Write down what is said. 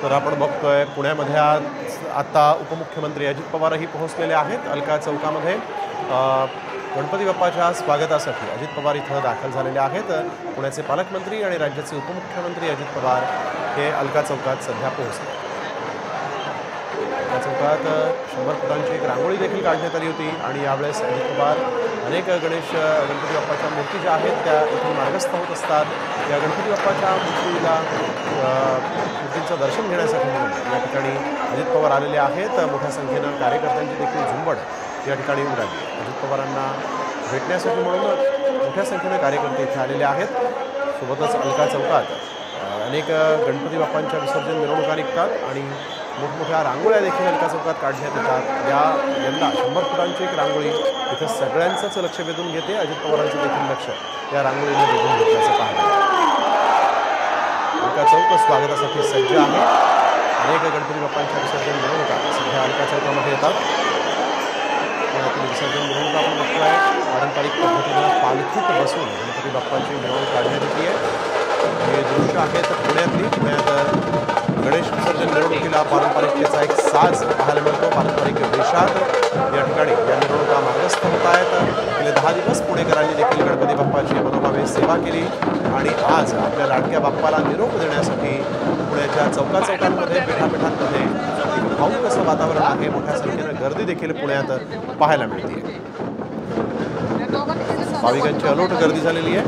तर आपण बघतोय पुण्यामध्ये आज आता उपमुख्यमंत्री अजित पवारही पोहोचलेले आहेत। अलका चौकामध्ये गणपती बाप्पाच्या स्वागतासाठी अजित पवार इथं दाखल झालेले आहेत। पुण्याचे पालकमंत्री आणि राज्याचे उपमुख्यमंत्री अजित पवार हे अलका चौकात सध्या पोहोचले। अलका चौकात 100 फुटांची एक रांगोळी देखील काढण्यात आली होती आणि यावेळेस अजित पवार अनेक गणपती बाप्पाच्या मूर्ती ज्या आहेत त्या इथून मार्गस्थ होत असतात। या गणपती बाप्पाच्या मूर्तीचं दर्शन घेण्यासाठी या ठिकाणी अजित पवार आलेले आहेत। मोठ्या संख्येनं कार्यकर्त्यांची देखील झुंबड या ठिकाणी उडाली। अजित पवारांना भेटण्यासाठी म्हणून मोठ्या संख्येनं कार्यकर्ते इथे आलेले आहेत। सोबतच अलका चौकात अनेक गणपती बाप्पांच्या विसर्जन मिरवणुका निघतात आणि मोठमोठ्या रांगोळ्या देखील अलका चौकात काढण्यात येतात। यंदा 100 फुटांची एक रांगोळी इथं सगळ्यांचंच लक्ष वेधून घेते। अजित पवारांचं देखील लक्ष या रांगोळीने वेधून घेतल्याचं पाहिलं। अलका चौक स्वागतासाठी सज्ज आहे। अनेक गणपती बाप्पांच्या विसर्जन मिरवणुका सध्या अलका चौकामध्ये येतात। पुण्यातील विसर्जन मिरवणूक आपण बघतोय पारंपरिक पद्धतीनं पालखीत बसून गणपती बाप्पांची मिरवणूक काढण्यात येते आहे। हे दृश्य आहेत पुण्यात गणेश विसर्जन मिरवणुकीला पारंपरिकतेचा एक साज पाहायला मिळतो। पारंपरिक वेशात या ठिकाणी या मिरवणुका मार्गस्थ होत आहेत। गेले 10 दिवस पुणेकरांनी देखील गणपती बाप्पाची मनोभावे सेवा केली आणि आज आपल्या लाडक्या बाप्पाला निरोप देण्यासाठी पुण्याच्या चौकांमध्ये पेठापेठांमध्ये एक भावुक असं वातावरण आहे। मोठ्या संख्येनं गर्दी देखील पुण्यात पाहायला मिळते। भाविकांची अलोट गर्दी झालेली आहे।